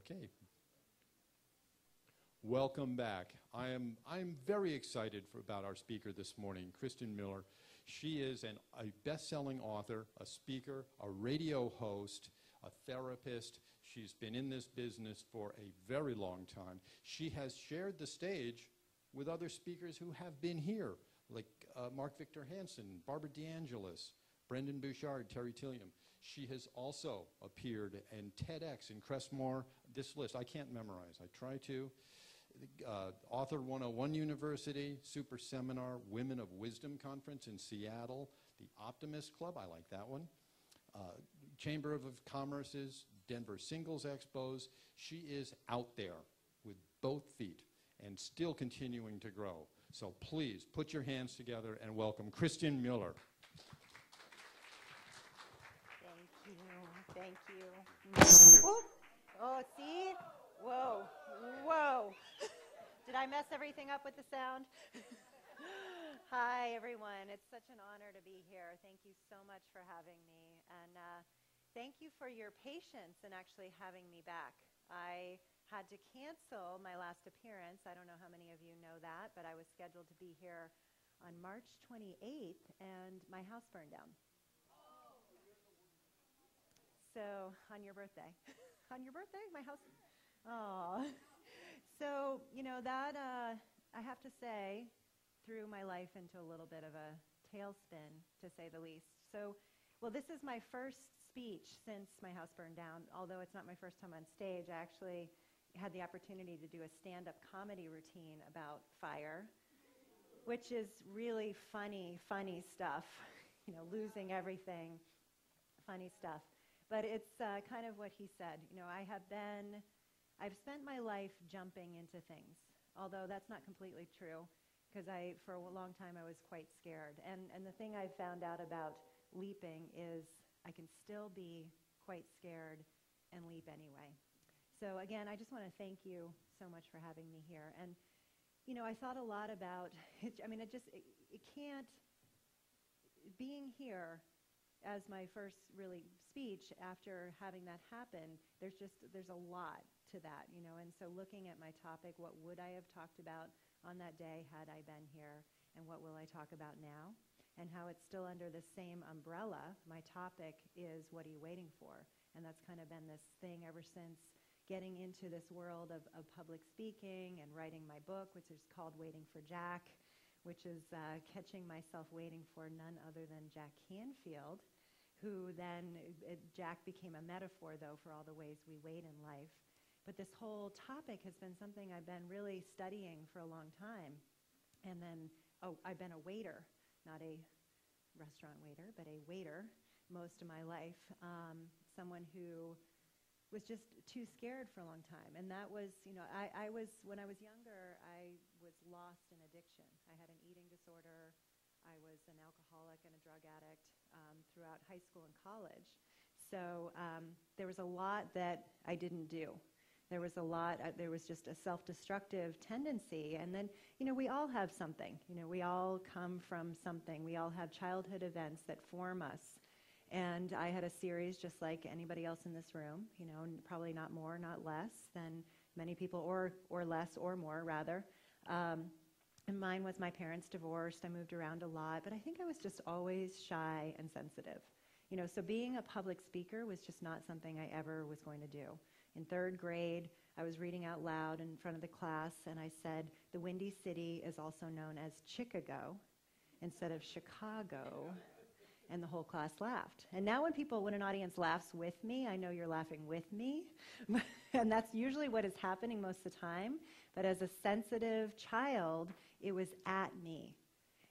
Okay. Welcome back. I'm very excited about our speaker this morning, Kristen Moeller. She is a best-selling author, a speaker, a radio host, a therapist. She's been in this business for a very long time. She has shared the stage with other speakers who have been here, like Mark Victor Hansen, Barbara DeAngelis, Brendan Bouchard, Terry Tilliam. She has also appeared in TEDx and Crestmore. This list I can't memorize. I try to. Author 101 University, Super Seminar, Women of Wisdom Conference in Seattle, the Optimist Club, I like that one, Chamber of Commerce's Denver Singles Expos. She is out there with both feet and still continuing to grow. So please put your hands together and welcome Kristen Moeller. Thank you. Oh, see? Whoa, whoa. Did I mess everything up with the sound? Hi, everyone. It's such an honor to be here. Thank you so much for having me. And thank you for your patience in actually having me back. I had to cancel my last appearance. I don't know how many of you know that, but I was scheduled to be here on March 28th, and my house burned down. So, on your birthday. On your birthday, my house. Oh. So, you know, that, I have to say, threw my life into a little bit of a tailspin, to say the least. So, well, this is my first speech since my house burned down. Although it's not my first time on stage, I actually had the opportunity to do a stand-up comedy routine about fire, which is really funny stuff. You know, losing everything, funny stuff. But it's kind of what he said. You know, I've spent my life jumping into things, although that's not completely true, because for a long time I was quite scared. And the thing I found out about leaping is I can still be quite scared and leap anyway. So again, I just want to thank you so much for having me here. And, you know, I thought a lot about, it can't, being here as my first really speech after having that happen, there's a lot to that, you know. And so looking at my topic, what would I have talked about on that day had I been here, and what will I talk about now, and how it's still under the same umbrella. My topic is, what are you waiting for? And that's kind of been this thing ever since getting into this world of public speaking and writing my book, which is called Waiting for Jack, which is catching myself waiting for none other than Jack Canfield, who then, Jack became a metaphor, though, for all the ways we wait in life. But this whole topic has been something I've been really studying for a long time. And then, I've been a waiter, not a restaurant waiter, but a waiter most of my life. Someone who was just too scared for a long time. And that was, you know, when I was younger, I was lost in addiction. I had an eating disorder. I was an alcoholic and a drug addict throughout high school and college. So there was a lot that I didn't do. There was just a self-destructive tendency. And then, you know, we all have something. You know, we all come from something. We all have childhood events that form us. And I had a series just like anybody else in this room, you know, probably not more, not less than many people, or less or more, rather. And mine was my parents divorced. I moved around a lot, but I think I was just always shy and sensitive. You know, so being a public speaker was just not something I ever was going to do. In third grade, I was reading out loud in front of the class, and I said, "The Windy City is also known as Chicago," instead of Chicago. And the whole class laughed. And now when an audience laughs with me, I know you're laughing with me. And that's usually what is happening most of the time. But as a sensitive child, it was at me.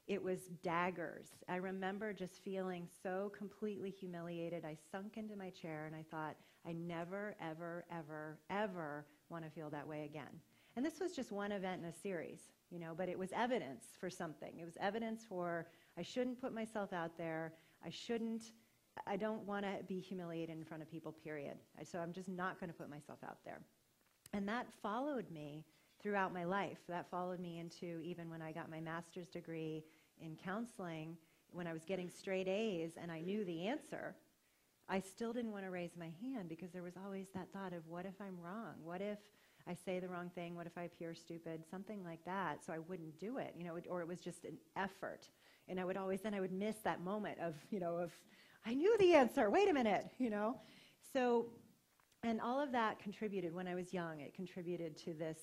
It was daggers. I remember just feeling so completely humiliated. I sunk into my chair and I thought, I never, ever, ever, ever want to feel that way again. And this was just one event in a series, you know, but it was evidence for something. It was evidence for I shouldn't put myself out there. I don't want to be humiliated in front of people, period. So I'm just not going to put myself out there. And that followed me throughout my life. That followed me into even when I got my master's degree in counseling, when I was getting straight A's and I knew the answer. I still didn't want to raise my hand because there was always that thought of, what if I'm wrong? What if I say the wrong thing? What if I appear stupid? Something like that. So I wouldn't do it, or it was just an effort. And I would miss that moment of I knew the answer. Wait a minute, So, and all of that contributed when I was young. It contributed to this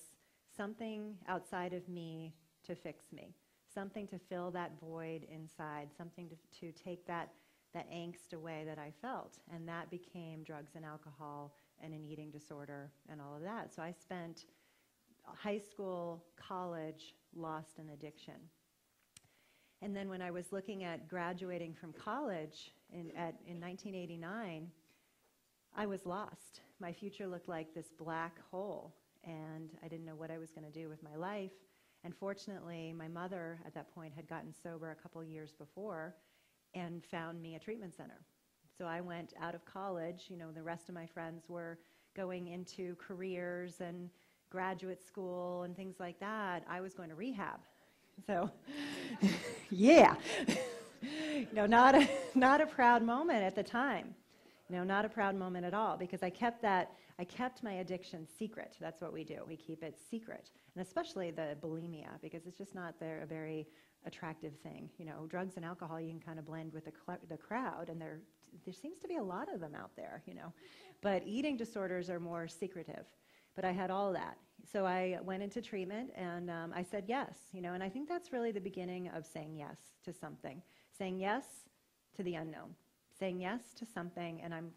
something outside of me to fix me, something to fill that void inside, something to take that angst away that I felt. And that became drugs and alcohol and an eating disorder and all of that. So I spent high school, college, lost in addiction. And then when I was looking at graduating from college in 1989, I was lost. My future looked like this black hole, and I didn't know what I was going to do with my life. And fortunately, my mother at that point had gotten sober a couple years before and found me a treatment center. So I went out of college. The rest of my friends were going into careers and graduate school and things like that. I was going to rehab. So, yeah, not a proud moment at the time. Not a proud moment at all, because I kept my addiction secret. That's what we do. We keep it secret, and especially the bulimia, because it's just not a very attractive thing. Drugs and alcohol, you can kind of blend with the crowd, and there seems to be a lot of them out there. But eating disorders are more secretive. But I had all that. So I went into treatment, and I said yes, and I think that's really the beginning of saying yes to something, saying yes to the unknown, saying yes to something, and I'm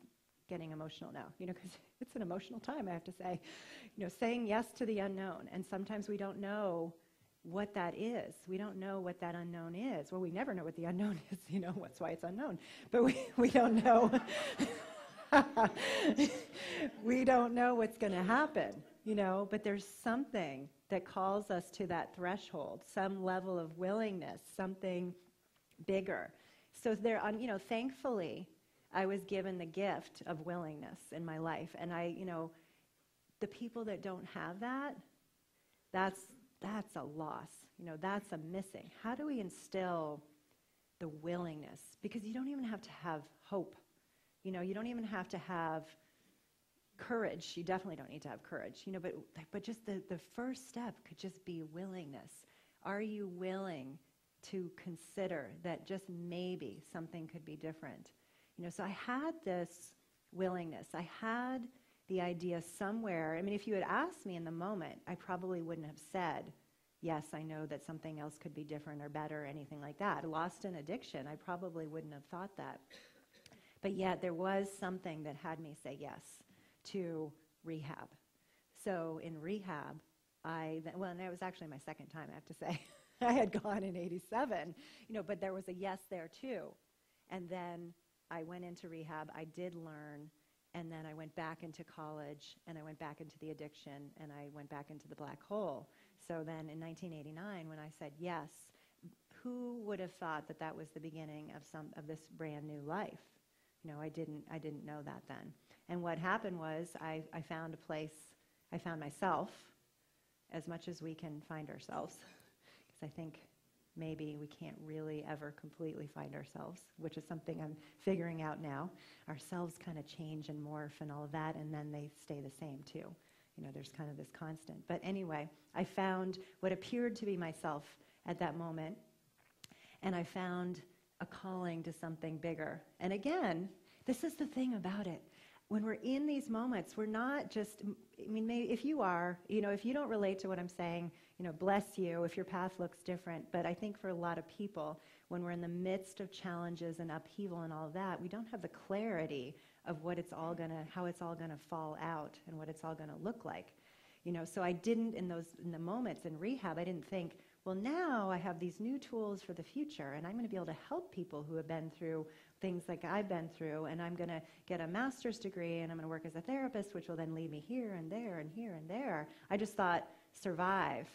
getting emotional now, because it's an emotional time, I have to say, saying yes to the unknown. And sometimes we don't know what that is. We don't know what that unknown is. Well, we never know what the unknown is, that's why it's unknown. But we don't know. We don't know what's going to happen, but there's something that calls us to that threshold, some level of willingness, something bigger. So there, thankfully, I was given the gift of willingness in my life. And the people that don't have that, that's a loss. That's a missing. How do we instill the willingness? Because you don't even have to have hope. You don't even have to have courage. You definitely don't need to have courage. But just the first step could just be willingness. Are you willing to consider that just maybe something could be different? So I had this willingness. I had the idea somewhere. I mean, if you had asked me in the moment, I probably wouldn't have said, yes, I know that something else could be different or better or anything like that. Lost in addiction, I probably wouldn't have thought that. But yet there was something that had me say yes to rehab. So in rehab, and it was actually my second time, I have to say. I had gone in 87, but there was a yes there too. And then I went into rehab, I did learn, and then I went back into college, and I went back into the addiction, and I went back into the black hole. So then in 1989, when I said yes, who would have thought that that was the beginning of this brand new life? I didn't know that then. And what happened was I found a place, I found myself, as much as we can find ourselves, because I think maybe we can't really ever completely find ourselves, which is something I'm figuring out now. Ourselves kind of change and morph and all of that, and then they stay the same too. There's kind of this constant. But anyway, I found what appeared to be myself at that moment, and I found a calling to something bigger. And again, this is the thing about it. When we're in these moments, we're not just, maybe if you are, if you don't relate to what I'm saying, bless you if your path looks different. But I think for a lot of people, when we're in the midst of challenges and upheaval and all of that, we don't have the clarity of how it's all gonna fall out and what it's all gonna look like. So I didn't, in the moments in rehab, I didn't think, well, now I have these new tools for the future, and I'm going to be able to help people who have been through things like I've been through, and I'm going to get a master's degree, and I'm going to work as a therapist, which will then lead me here and there and here and there. I just thought, survive,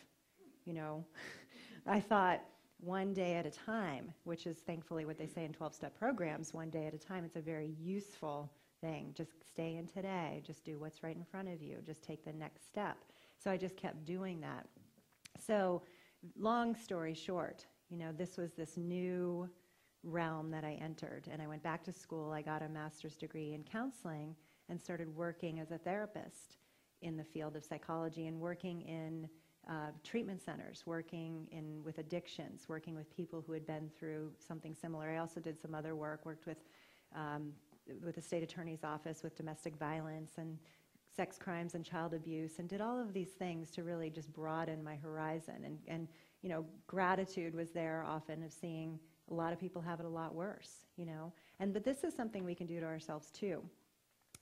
I thought one day at a time, which is thankfully what they say in 12-step programs, one day at a time. It's a very useful thing. Just stay in today. Just do what's right in front of you. Just take the next step. So I just kept doing that. So long story short, this was this new realm that I entered. And I went back to school. I got a master's degree in counseling and started working as a therapist in the field of psychology and working in treatment centers, working with addictions, working with people who had been through something similar. I also did some other work, worked with the state attorney's office with domestic violence and sex crimes and child abuse, and did all of these things to really just broaden my horizon. And you know, gratitude was there often of seeing a lot of people have it a lot worse, you know. But this is something we can do to ourselves too.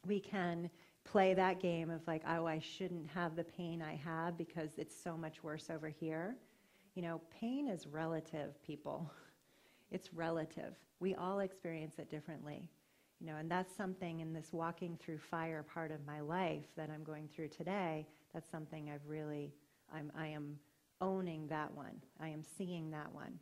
We can play that game of like, oh, I shouldn't have the pain I have because it's so much worse over here. You know, pain is relative, people. It's relative. We all experience it differently. You know, and that's something in this walking through fire part of my life that I'm going through today, that's something I am owning that one. I am seeing that one.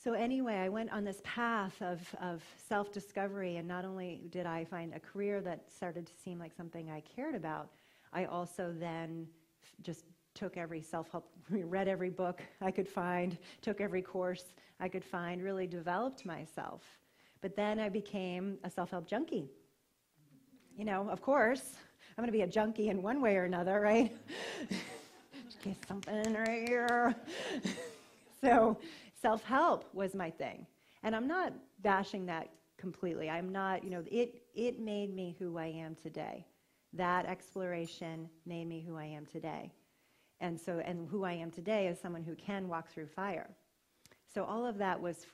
So anyway, I went on this path of self-discovery, and not only did I find a career that started to seem like something I cared about, I also then just took every self-help, read every book I could find, took every course I could find, really developed myself. But then I became a self-help junkie. You know, of course, I'm going to be a junkie in one way or another, right? Just get something right here. So self-help was my thing. And I'm not bashing that completely. I'm not, you know, it made me who I am today. That exploration made me who I am today. And who I am today is someone who can walk through fire. So all of that was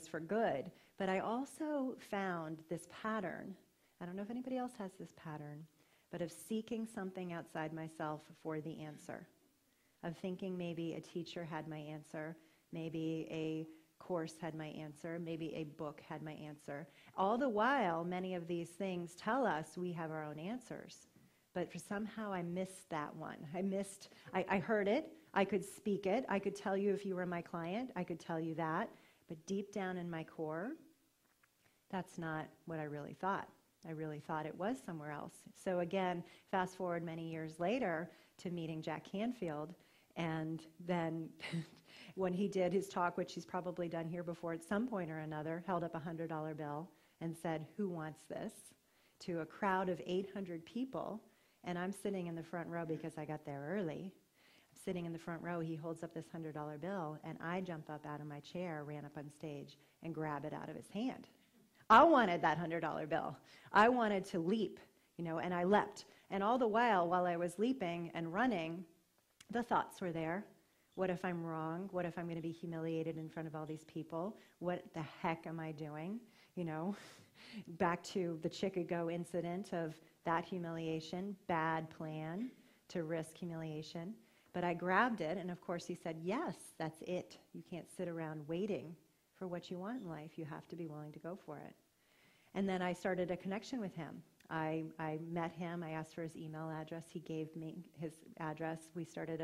for good. But I also found this pattern. I don't know if anybody else has this pattern, but of seeking something outside myself for the answer. Of thinking maybe a teacher had my answer, maybe a course had my answer, maybe a book had my answer. All the while, many of these things tell us we have our own answers. But somehow I missed that one. I heard it, I could speak it, I could tell you if you were my client, I could tell you that. But deep down in my core, that's not what I really thought. I really thought it was somewhere else. So again, fast forward many years later to meeting Jack Canfield, and then when he did his talk, which he's probably done here before at some point or another, held up a $100 bill and said, "Who wants this?" to a crowd of 800 people, and I'm sitting in the front row because I got there early. I'm sitting in the front row, he holds up this $100 bill, and I jump up out of my chair, ran up on stage, and grab it out of his hand. I wanted that $100 bill. I wanted to leap, you know, and I leapt. And all the while I was leaping and running, the thoughts were there. What if I'm wrong? What if I'm going to be humiliated in front of all these people? What the heck am I doing? You know, back to the Chicago incident of that humiliation, bad plan to risk humiliation. But I grabbed it, and of course he said, yes, that's it. You can't sit around waiting for what you want in life. You have to be willing to go for it. And then I started a connection with him. I met him. I asked for his email address. He gave me his address. We started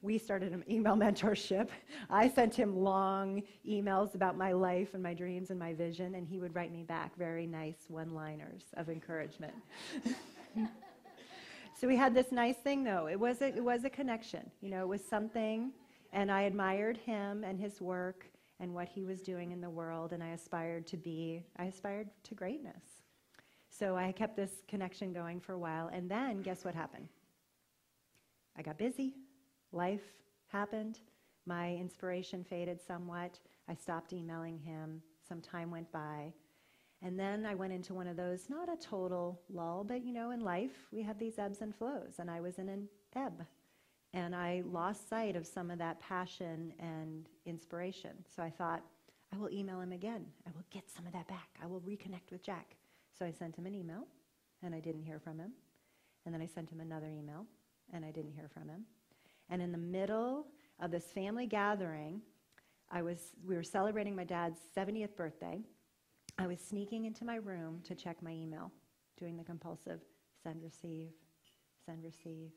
we started an email mentorship. I sent him long emails about my life and my dreams and my vision, and he would write me back very nice one-liners of encouragement. So we had this nice thing, though. It was a connection. You know, it was something, and I admired him and his work and what he was doing in the world, and I aspired to greatness. So I kept this connection going for a while, and then guess what happened? I got busy. Life happened. My inspiration faded somewhat. I stopped emailing him. Some time went by. And then I went into one of those, not a total lull, but you know, in life, we have these ebbs and flows, and I was in an ebb. And I lost sight of some of that passion and inspiration. So I thought, I will email him again. I will get some of that back. I will reconnect with Jack. So I sent him an email, and I didn't hear from him. And then I sent him another email, and I didn't hear from him. And in the middle of this family gathering, we were celebrating my dad's 70th birthday. I was sneaking into my room to check my email, doing the compulsive send, receive, send, receive,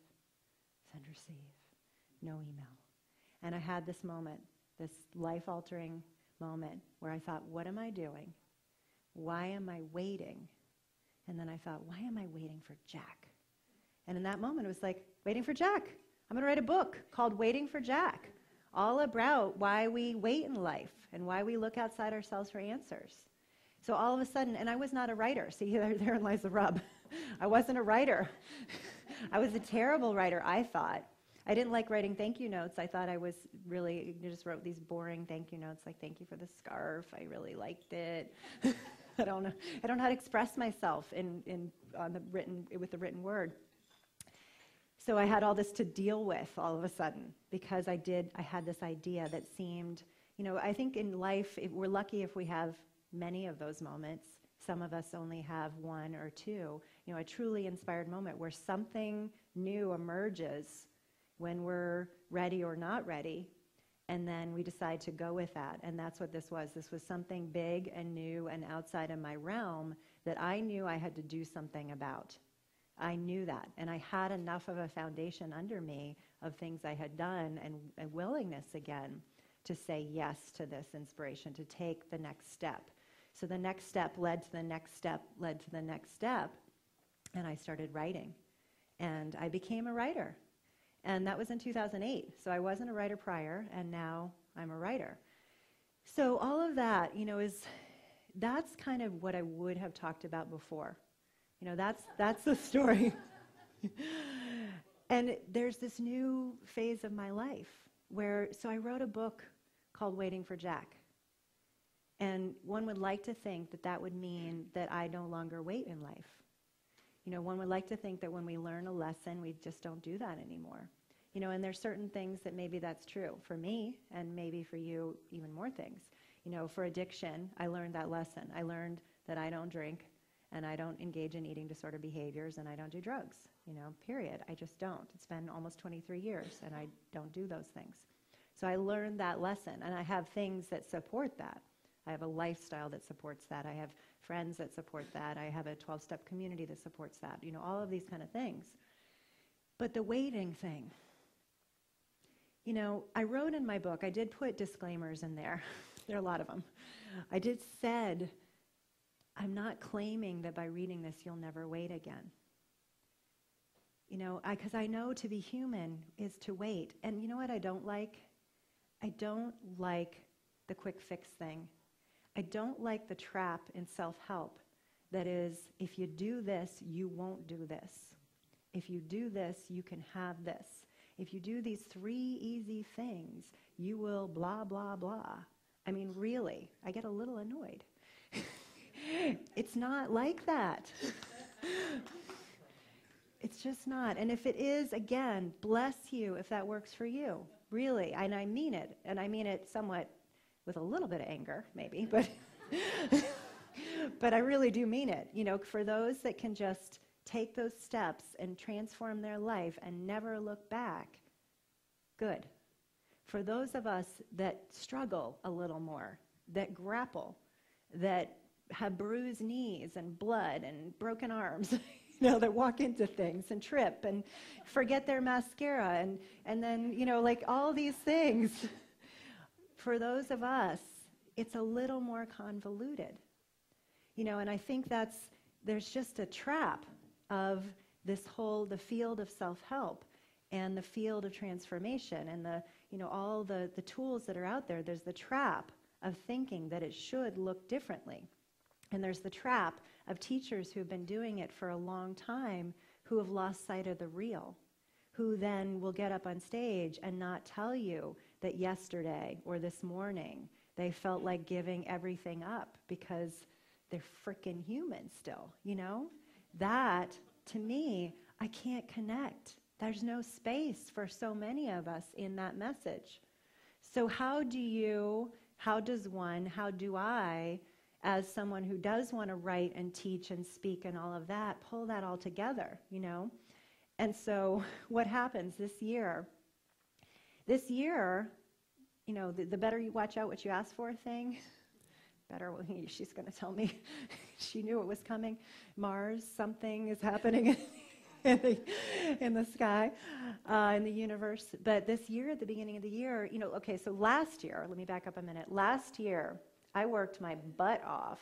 send, receive, no email. And I had this moment, this life-altering moment where I thought, what am I doing? Why am I waiting? And then I thought, why am I waiting for Jack? And in that moment, it was like, waiting for Jack. I'm going to write a book called Waiting for Jack. all about why we wait in life and why we look outside ourselves for answers. So all of a sudden, and I was not a writer. See, therein lies the rub. I wasn't a writer. I was a terrible writer, I thought. I didn't like writing thank you notes. I thought I was really, just wrote these boring thank you notes, like thank you for the scarf. I really liked it. I don't know how to express myself with the written word. So I had all this to deal with all of a sudden because I had this idea that seemed, I think in life, we're lucky if we have many of those moments. Some of us only have one or two. A truly inspired moment where something new emerges when we're ready or not ready, and then we decide to go with that. And that's what this was. This was something big and new and outside of my realm that I knew I had to do something about. I knew that, and I had enough of a foundation under me of things I had done and a willingness again to say yes to this inspiration, to take the next step. So the next step led to the next step, led to the next step, and I started writing. And I became a writer. And that was in 2008. So I wasn't a writer prior, and now I'm a writer. So all of that, that's kind of what I would have talked about before. That's the story. And there's this new phase of my life so I wrote a book called Waiting for Jack. And one would like to think that that would mean that I no longer wait in life. One would like to think that when we learn a lesson, we just don't do that anymore. And there's certain things that maybe that's true for me, and maybe for you, even more things. For addiction, I learned that lesson. I learned that I don't drink, and I don't engage in eating disorder behaviors, and I don't do drugs, period. I just don't. It's been almost 23 years, and I don't do those things. So I learned that lesson, and I have things that support that. I have a lifestyle that supports that. I have friends that support that. I have a 12-step community that supports that. All of these kind of things. But the waiting thing, I wrote in my book, I did put disclaimers in there. There are a lot of them. I did said, I'm not claiming that by reading this you'll never wait again. Because I know to be human is to wait. And you know what I don't like? I don't like the quick fix thing. I don't like the trap in self-help that is, if you do this, you won't do this. If you do this, you can have this. If you do these 3 easy things, you will blah, blah, blah. I mean, really, I get a little annoyed. It's not like that. It's just not. And if it is, again, bless you if that works for you. Really. And I mean it. And I mean it somewhat with a little bit of anger, maybe. But, but I really do mean it. For those that can just take those steps and transform their life and never look back, good. For those of us that struggle a little more, that grapple, that have bruised knees and blood and broken arms, that walk into things and trip and forget their mascara and then, like all these things. For those of us, it's a little more convoluted. And I think there's just a trap of the field of self-help and the field of transformation and all the tools that are out there. There's the trap of thinking that it should look differently. And there's the trap of teachers who've been doing it for a long time who have lost sight of the real, who then will get up on stage and not tell you that yesterday or this morning they felt like giving everything up because they're frickin' human still, That, to me, I can't connect. There's no space for so many of us in that message. So how do I, as someone who does want to write and teach and speak and all of that, pull that all together, And so what happens this year, the better you watch out what you ask for thing, better, she's going to tell me she knew it was coming. Mars, something is happening in the sky, in the universe. But this year, at the beginning of the year, so last year, let me back up a minute. Last year, I worked my butt off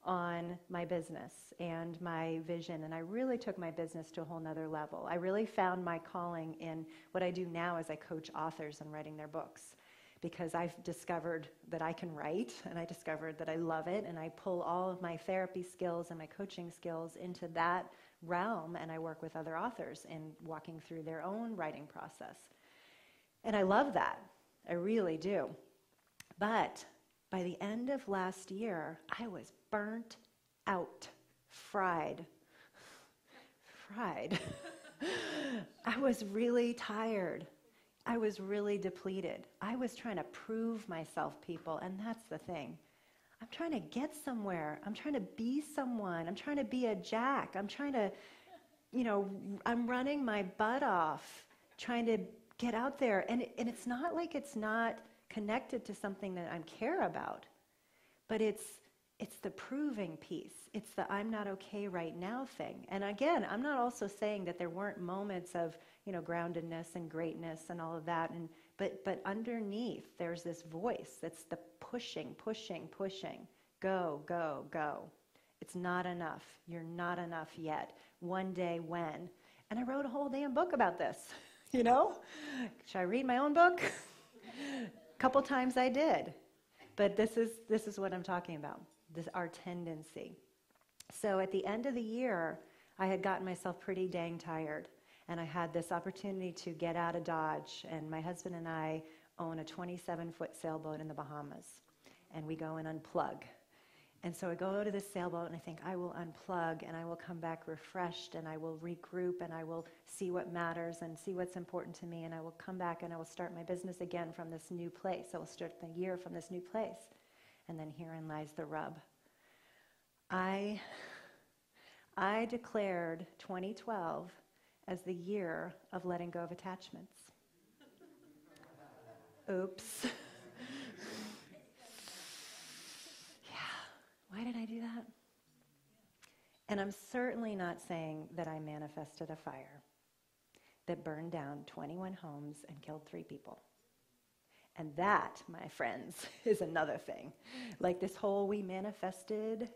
on my business and my vision, and I really took my business to a whole nother level. I really found my calling in what I do now as I coach authors in writing their books. because I've discovered that I can write, and I discovered that I love it, and I pull all of my therapy skills and my coaching skills into that realm, and I work with other authors in walking through their own writing process. And I love that. I really do. But by the end of last year, I was burnt out, fried. I was really tired. I was really depleted. I was trying to prove myself, people, and that's the thing. I'm trying to get somewhere. I'm trying to be someone. I'm trying to be a Jack. I'm trying to, I'm running my butt off, trying to get out there. And it's not like it's not connected to something that I care about, but it's the proving piece. It's the I'm not okay right now thing. And again, I'm not also saying that there weren't moments of, groundedness and greatness and all of that. But underneath, there's this voice that's the pushing. Go, go, go. It's not enough. You're not enough yet. One day when. And I wrote a whole damn book about this, Should I read my own book? A couple times I did. But this is what I'm talking about, our tendency. So at the end of the year, I had gotten myself pretty dang tired. And I had this opportunity to get out of Dodge. And my husband and I own a 27-foot sailboat in the Bahamas. And we go and unplug. And so I go to this sailboat and I think, I will unplug and I will come back refreshed and I will regroup and I will see what matters and see what's important to me. And I will come back and I will start my business again from this new place. I will start the year from this new place. And then herein lies the rub. I declared 2012 as the year of letting go of attachments. Oops. Why did I do that? And I'm certainly not saying that I manifested a fire that burned down 21 homes and killed 3 people. And that, my friends, is another thing. Like this whole we manifested,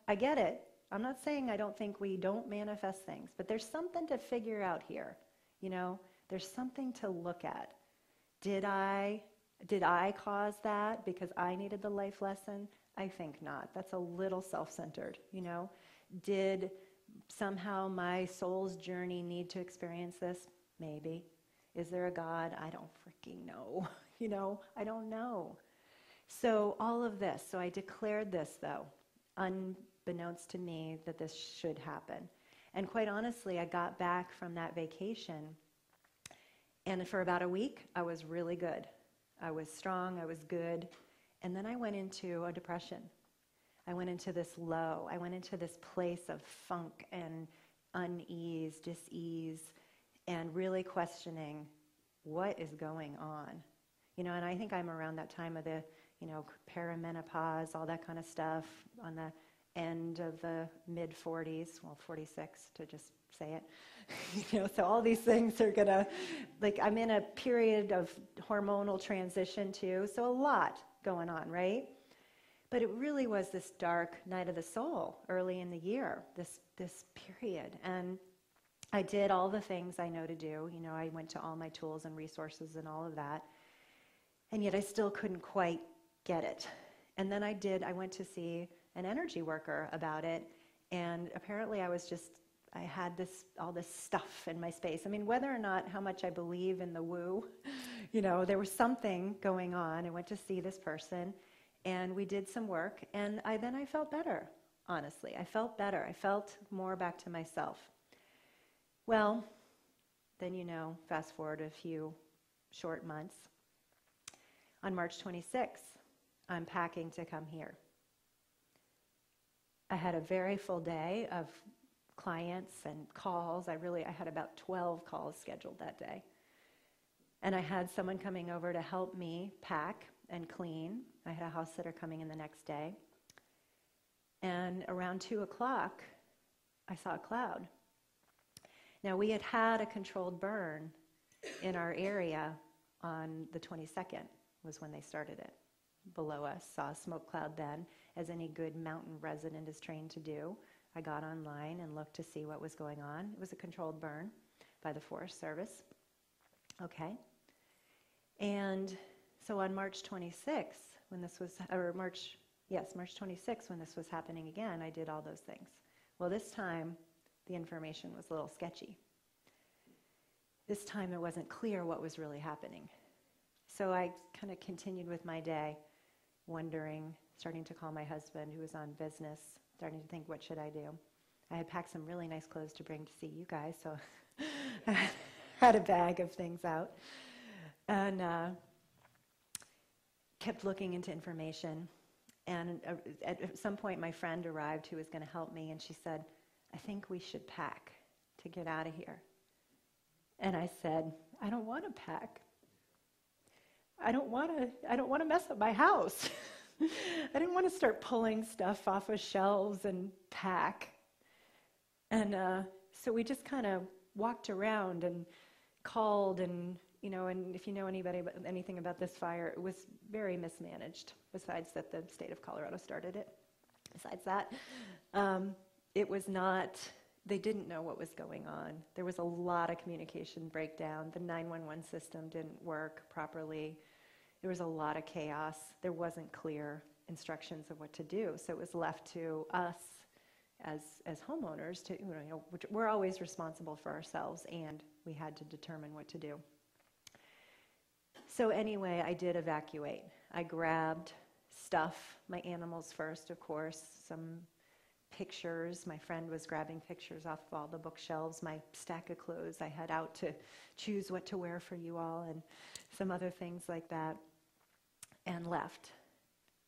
I get it. I'm not saying I don't think we don't manifest things, but there's something to figure out here. There's something to look at. Did I cause that because I needed the life lesson? I think not. That's a little self-centered, Did somehow my soul's journey need to experience this? Maybe. Is there a God? I don't freaking know. I don't know. So all of this, so I declared this though, unbeknownst to me that this should happen. And quite honestly, I got back from that vacation and for about a week, I was really good. I was strong, I was good. And then I went into a depression. I went into this low. I went into this place of funk and unease, dis-ease, and really questioning what is going on. And I think I'm around that time of the, perimenopause, all that kind of stuff, on the end of the mid-40s, 46 to just say it. So all these things are gonna, I'm in a period of hormonal transition too, so a lot going on, right? But it really was this dark night of the soul early in the year, this period. And I did all the things I know to do. I went to all my tools and resources and all of that. And yet I still couldn't quite get it. And then I went to see an energy worker about it. And apparently I had all this stuff in my space. I mean, whether or not how much I believe in the woo, there was something going on. I went to see this person and we did some work and then I felt better, honestly. I felt better. I felt more back to myself. Well, then fast forward a few short months. On March 26th, I'm packing to come here. I had a very full day of clients and calls. I had about 12 calls scheduled that day. And I had someone coming over to help me pack and clean. I had a house sitter coming in the next day. And around 2 o'clock, I saw a cloud. Now, we had a controlled burn in our area on the 22nd, was when they started it. Below us, saw a smoke cloud then, as any good mountain resident is trained to do. I got online and looked to see what was going on. It was a controlled burn by the Forest Service. Okay. And So on March 26th, when this was, or March 26th, when this was happening again, I did all those things. Well, this time, the information was a little sketchy. This time, it wasn't clear what was really happening. So I kind of continued with my day, wondering, starting to call my husband, who was on business, starting to think, what should I do? I had packed some really nice clothes to bring to see you guys, so I had a bag of things out. And kept looking into information. And at some point, my friend arrived who was going to help me, and she said, I think we should pack to get out of here. And I said, I don't want to pack. I don't want to mess up my house. I didn't want to start pulling stuff off of shelves and pack. And so we just kind of walked around and called, and and if you know anything about this fire, it was very mismanaged, besides that the state of Colorado started it. Besides that, it was not, they didn't know what was going on. There was a lot of communication breakdown. The 911 system didn't work properly. There was a lot of chaos. There wasn't clear instructions of what to do. So it was left to us as homeowners to, which we're always responsible for ourselves, and we had to determine what to do. So anyway, I did evacuate. I grabbed stuff, my animals first, of course, some pictures. My friend was grabbing pictures off of all the bookshelves, my stack of clothes I had out to choose what to wear for you all, and some other things like that, and left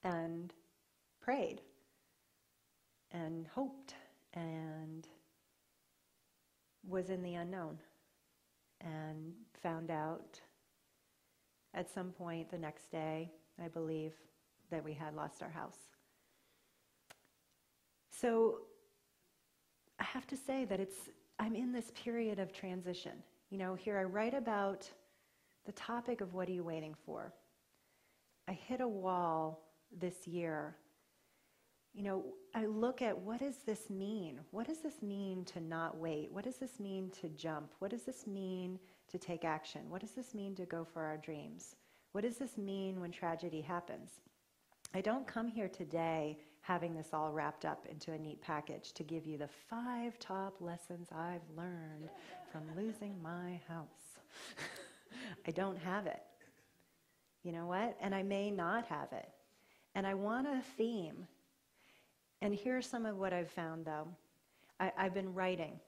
and prayed and hoped and was in the unknown, and found out at some point the next day, I believe, that we had lost our house. So I have to say that I'm in this period of transition. Here I write about the topic of what are you waiting for? I hit a wall this year. I look at, what does this mean? What does this mean to not wait? What does this mean to jump? What does this mean to take action? What does this mean to go for our dreams? What does this mean when tragedy happens? I don't come here today having this all wrapped up into a neat package to give you the 5 top lessons I've learned from losing my house. I don't have it. You know what? And I may not have it. And I want a theme. And here's some of what I've found, though. I've been writing.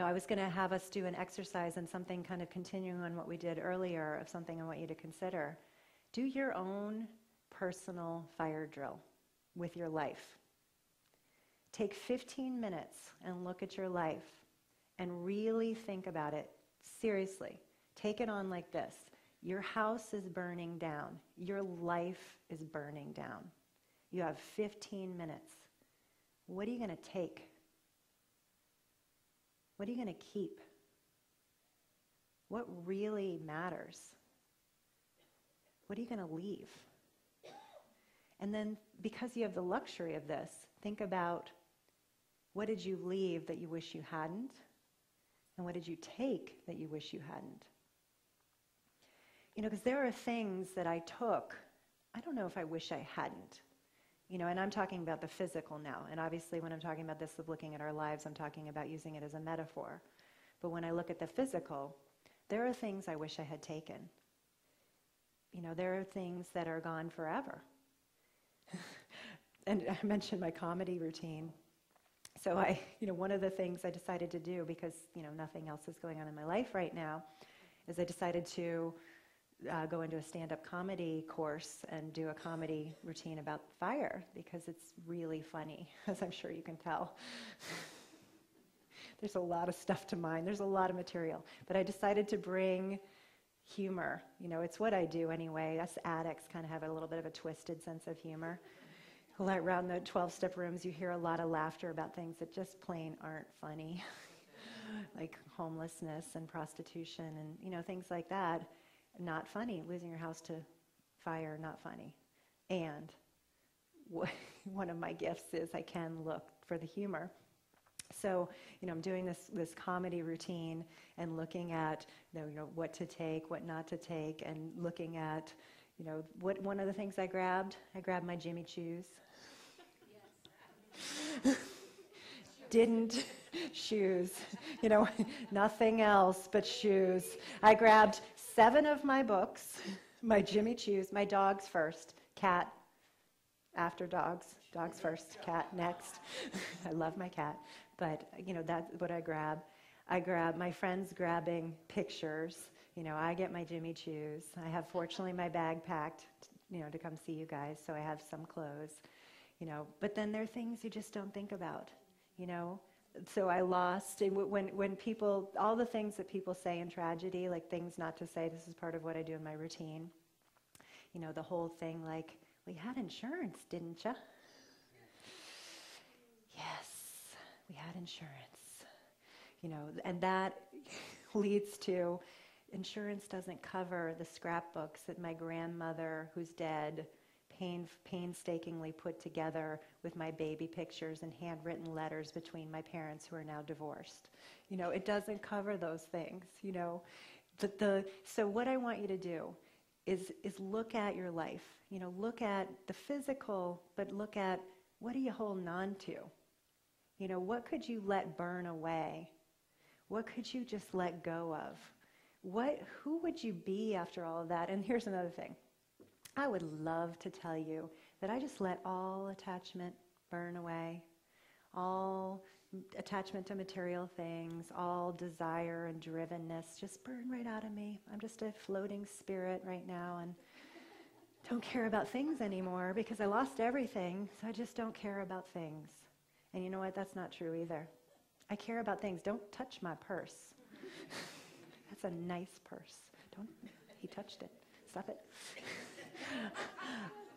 I was going to have us do an exercise and something kind of continuing on what we did earlier, of something I want you to consider. Do your own personal fire drill with your life. Take 15 minutes and look at your life and really think about it seriously. Take it on like this. Your house is burning down. Your life is burning down. You have 15 minutes. What are you going to take? What are you going to keep? What really matters? What are you going to leave? And then, because you have the luxury of this, think about, what did you leave that you wish you hadn't? And what did you take that you wish you hadn't? Because there are things that I took, I don't know if I wish I hadn't. And I'm talking about the physical now. And obviously when I'm talking about this of looking at our lives, I'm talking about using it as a metaphor. But when I look at the physical, there are things I wish I had taken. There are things that are gone forever. And I mentioned my comedy routine. So one of the things I decided to do, because, nothing else is going on in my life right now, is I decided to go into a stand-up comedy course and do a comedy routine about fire, because it's really funny, as I'm sure you can tell. There's a lot of stuff to mine. There's a lot of material. But I decided to bring humor. It's what I do anyway. Us addicts kind of have a little bit of a twisted sense of humor. Around the 12-step rooms, you hear a lot of laughter about things that just plain aren't funny, like homelessness and prostitution and, things like that. Not funny. Losing your house to fire, not funny. And one of my gifts is I can look for the humor. So, I'm doing this comedy routine and looking at, what to take, what not to take, and looking at, what one of the things I grabbed my Jimmy Choos. Yes. Didn't shoes, nothing else but shoes. I grabbed 7 of my books, my Jimmy Choos, my dogs first, cat after dogs first, cat next. I love my cat, but that's what I grab. I grab my friends grabbing pictures. I get my Jimmy Choos. I have fortunately my bag packed, to come see you guys, so I have some clothes, But then there are things you just don't think about, So I lost, and when people, all the things that people say in tragedy, like things not to say, this is part of what I do in my routine. The whole thing like, we had insurance, didn't you? Yes, we had insurance. And that leads to, insurance doesn't cover the scrapbooks that my grandmother, who's dead, painstakingly put together with my baby pictures and handwritten letters between my parents who are now divorced. It doesn't cover those things, So what I want you to do is look at your life, look at the physical, but look at, what are you holding on to? What could you let burn away? What could you just let go of? Who would you be after all of that? And here's another thing. I would love to tell you that I just let all attachment burn away, all attachment to material things, all desire and drivenness just burn right out of me. I'm just a floating spirit right now and don't care about things anymore because I lost everything, so I just don't care about things. And you know what? That's not true either. I care about things. Don't touch my purse. That's a nice purse. He touched it. Stop it.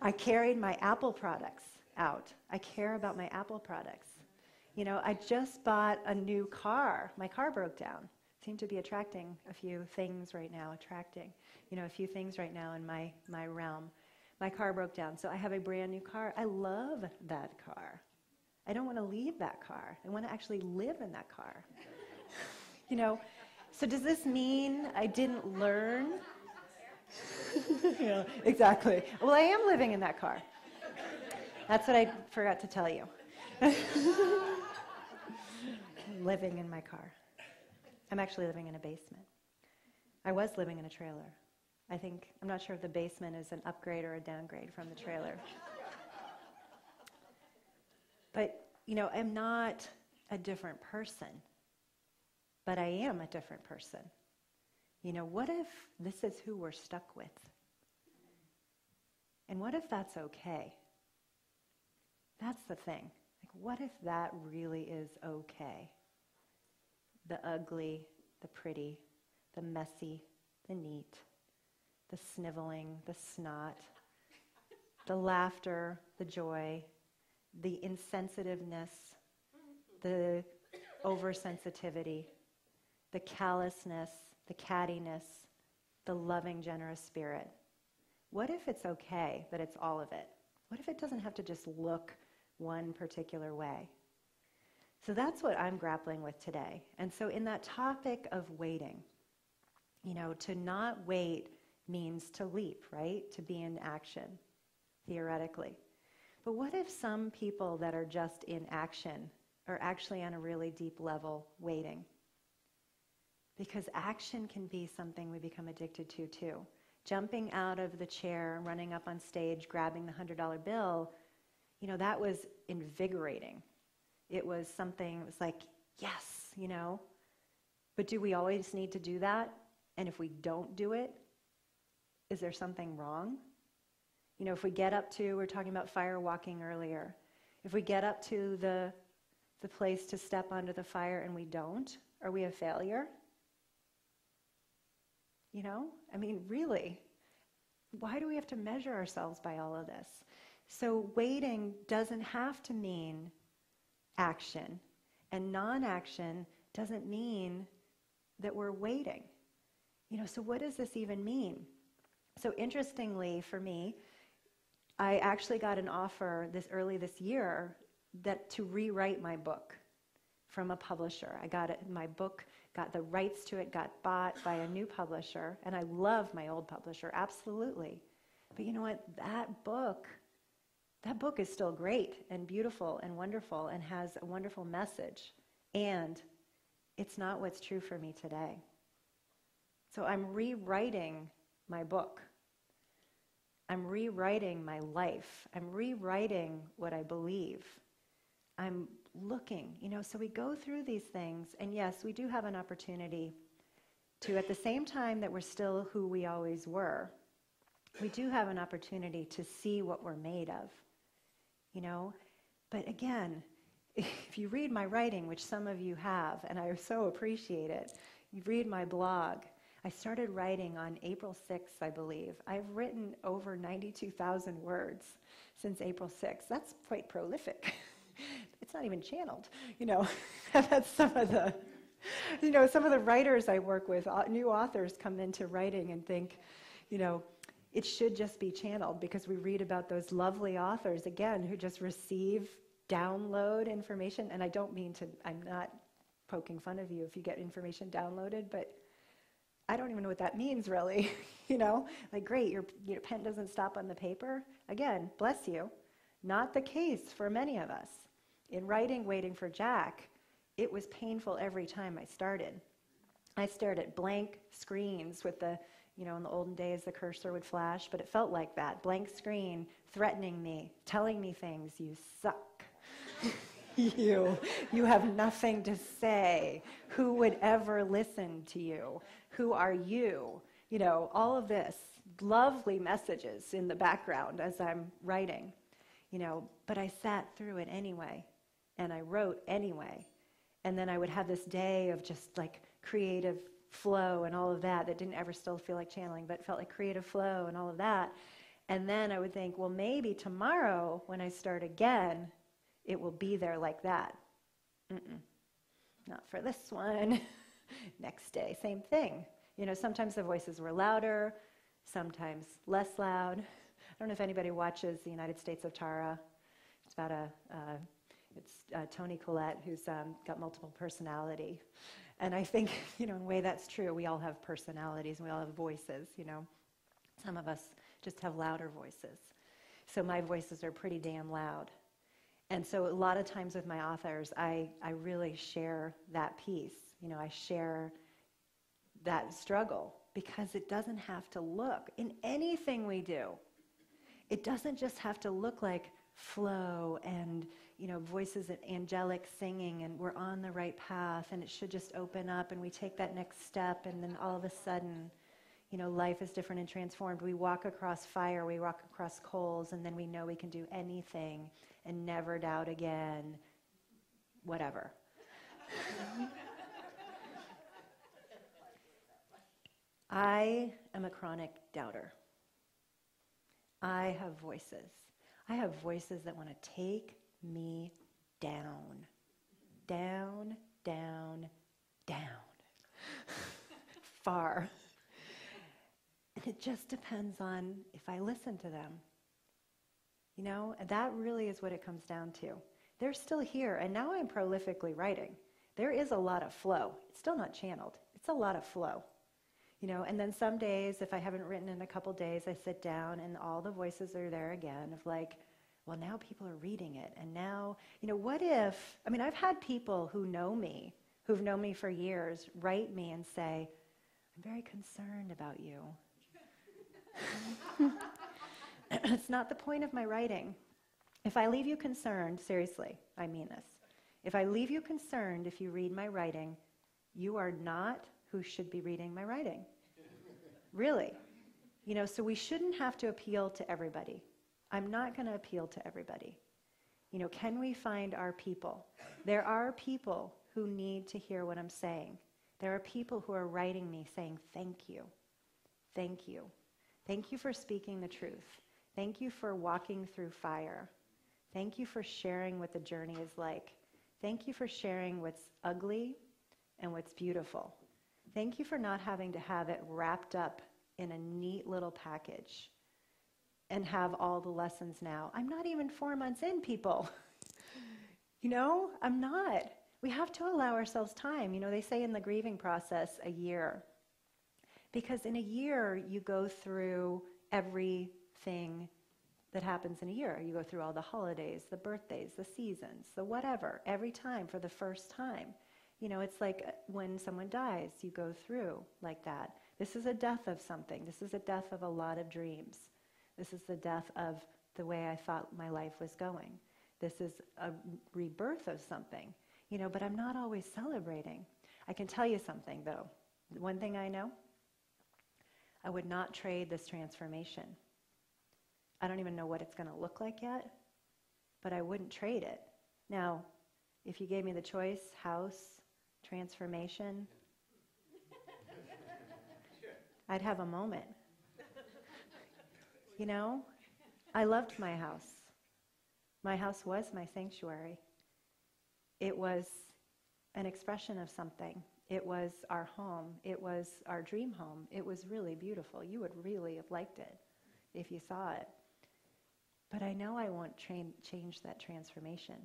I carried my Apple products out. I care about my Apple products. I just bought a new car. My car broke down. Seem to be attracting a few things right now, a few things right now in my realm. My car broke down, so I have a brand new car. I love that car. I don't want to leave that car. I want to actually live in that car. So does this mean I didn't learn? Yeah, exactly. Well, I am living in that car. That's what I forgot to tell you. Living in my car. I'm actually living in a basement. I was living in a trailer. I'm not sure if the basement is an upgrade or a downgrade from the trailer. But, I'm not a different person, but I am a different person. What if this is who we're stuck with? And what if that's okay? That's the thing. What if that really is okay? The ugly, the pretty, the messy, the neat, the sniveling, the snot, the laughter, the joy, the insensitiveness, the oversensitivity, the callousness, the cattiness, the loving, generous spirit. What if it's okay that it's all of it? What if it doesn't have to just look one particular way? So that's what I'm grappling with today. And so in that topic of waiting, to not wait means to leap, right? To be in action, theoretically. But what if some people that are just in action are actually on a really deep level waiting? Because action can be something we become addicted to too. Jumping out of the chair, running up on stage, grabbing the $100 bill, that was invigorating. It was something, it was like, yes, But do we always need to do that? And if we don't do it, is there something wrong? If we get up to, we were talking about fire walking earlier. If we get up to the place to step onto the fire and we don't, are we a failure? Really, why do we have to measure ourselves by all of this? So waiting doesn't have to mean action, and non-action doesn't mean that we're waiting. So what does this even mean? So interestingly for me, I actually got an offer early this year to rewrite my book. from a publisher. I got it, my book, got the rights to it, got bought by a new publisher, and I love my old publisher, absolutely. But you know what? That book is still great and beautiful and wonderful and has a wonderful message. And it's not what's true for me today. So I'm rewriting my book. I'm rewriting my life. I'm rewriting what I believe. I'm looking, so we go through these things, and yes, we do have an opportunity to, at the same time that we're still who we always were, we do have an opportunity to see what we're made of, But again, if you read my writing, which some of you have, and I so appreciate it, you read my blog. I started writing on April 6th, I believe. I've written over 92,000 words since April 6th. That's quite prolific. It's not even channeled, That's some of the, some of the writers I work with, new authors come into writing and think, it should just be channeled, because we read about those lovely authors, again, who just receive, download information. And I don't mean to, I'm not poking fun of you if you get information downloaded, but I don't even know what that means, really. Like, great, your pen doesn't stop on the paper. Again, bless you. Not the case for many of us. In writing Waiting for Jack, it was painful every time I started. I stared at blank screens with the, in the olden days, the cursor would flash, but it felt like that. Blank screen, threatening me, telling me things. You suck. You have nothing to say. Who would ever listen to you? Who are you? All of this, lovely messages in the background as I'm writing, but I sat through it anyway, and I wrote anyway. And then I would have this day of just like creative flow and all of that didn't ever still feel like channeling, but felt like creative flow and all of that. And then I would think, well, maybe tomorrow when I start again, it will be there like that. Not for this one. Next day, same thing. Sometimes the voices were louder, sometimes less loud. I don't know if anybody watches The United States of Tara. It's about Toni Collette, who's got multiple personality. And I think, in a way that's true. We all have personalities and we all have voices, Some of us just have louder voices. So my voices are pretty damn loud. And so a lot of times with my authors, I really share that piece. I share that struggle, because it doesn't have to look, in anything we do, it doesn't just have to look like flow and, voices and angelic singing, and we're on the right path, and it should just open up, and we take that next step, and then all of a sudden, life is different and transformed. We walk across fire, we walk across coals, and then we know we can do anything and never doubt again, whatever. I am a chronic doubter. I have voices. I have voices that want to take me down. Down, down, down. Far. And it just depends on if I listen to them. That really is what it comes down to. They're still here, and now I'm prolifically writing. There is a lot of flow. It's still not channeled. It's a lot of flow. And then some days, if I haven't written in a couple days, I sit down and all the voices are there again of like, well, now people are reading it. And now, what if, I've had people who've known me for years, write me and say, I'm very concerned about you. It's not the point of my writing. If I leave you concerned, seriously, I mean this. If I leave you concerned if you read my writing, you are not who should be reading my writing. Really. So we shouldn't have to appeal to everybody. I'm not going to appeal to everybody. Can we find our people? There are people who need to hear what I'm saying. There are people who are writing me saying, thank you. Thank you. Thank you for speaking the truth. Thank you for walking through fire. Thank you for sharing what the journey is like. Thank you for sharing what's ugly and what's beautiful. Thank you for not having to have it wrapped up in a neat little package and have all the lessons now. I'm not even 4 months in, people. I'm not. We have to allow ourselves time. You know, they say in the grieving process, a year. Because in a year, you go through everything that happens in a year. You go through all the holidays, the birthdays, the seasons, the whatever, every time for the first time. You know, it's like when someone dies, you go through like that. This is a death of something. This is a death of a lot of dreams. This is the death of the way I thought my life was going. This is a rebirth of something, you know, but I'm not always celebrating. I can tell you something, though. One thing I know, I would not trade this transformation. I don't even know what it's going to look like yet, but I wouldn't trade it. Now, if you gave me the choice, house, transformation, I'd have a moment. You know, I loved my house. My house was my sanctuary. It was an expression of something. It was our home. It was our dream home. It was really beautiful. You would really have liked it if you saw it. But I know I won't change that transformation.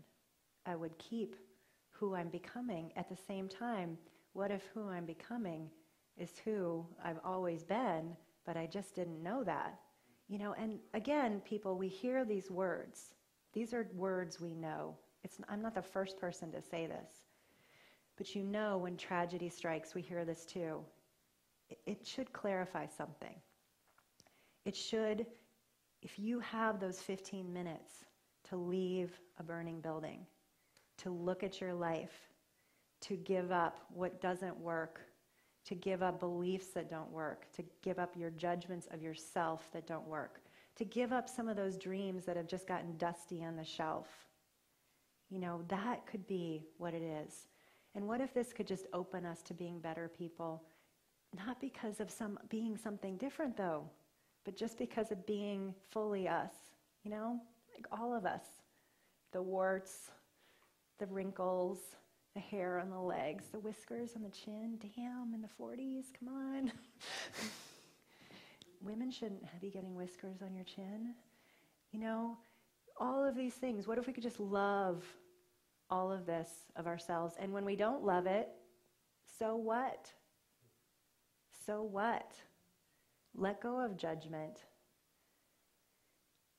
I would keep who I'm becoming. At the same time, what if who I'm becoming is who I've always been, but I just didn't know that? You know, and again, people, we hear these words. These are words we know. I'm not the first person to say this. But you know, when tragedy strikes, we hear this too. It should clarify something. It should, if you have those 15 minutes to leave a burning building, to look at your life, to give up what doesn't work, to give up beliefs that don't work, to give up your judgments of yourself that don't work, to give up some of those dreams that have just gotten dusty on the shelf. You know, that could be what it is. And what if this could just open us to being better people? Not because of being something different, though, but just because of being fully us, you know? Like all of us. The warts, the wrinkles, the hair on the legs, the whiskers on the chin. Damn, in the 40s, come on. Women shouldn't be getting whiskers on your chin. You know, all of these things. What if we could just love all of this of ourselves? And when we don't love it, so what? So what? Let go of judgment.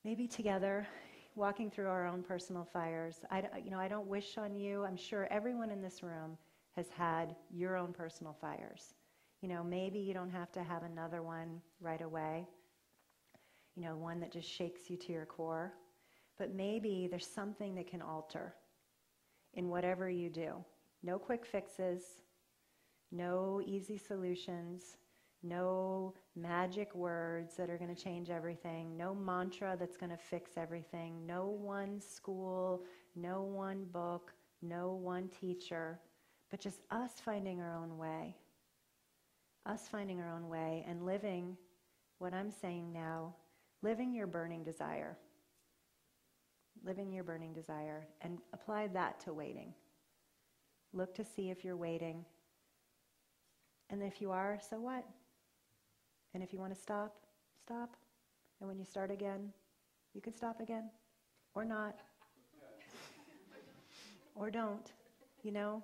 Maybe together, walking through our own personal fires. I don't wish on you. I'm sure everyone in this room has had your own personal fires. You know, maybe you don't have to have another one right away. You know, one that just shakes you to your core. But maybe there's something that can alter in whatever you do. No quick fixes, no easy solutions, no magic words that are going to change everything, no mantra that's going to fix everything, no one school, no one book, no one teacher, but just us finding our own way. Us finding our own way and living what I'm saying now, living your burning desire. Living your burning desire, and apply that to waiting. Look to see if you're waiting. And if you are, so what? And if you want to stop, stop. And when you start again, you can stop again. Or not. Or don't, you know?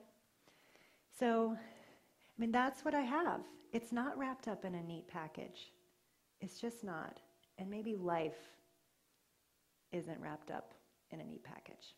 So, I mean, that's what I have. It's not wrapped up in a neat package. It's just not. And maybe life isn't wrapped up in a neat package.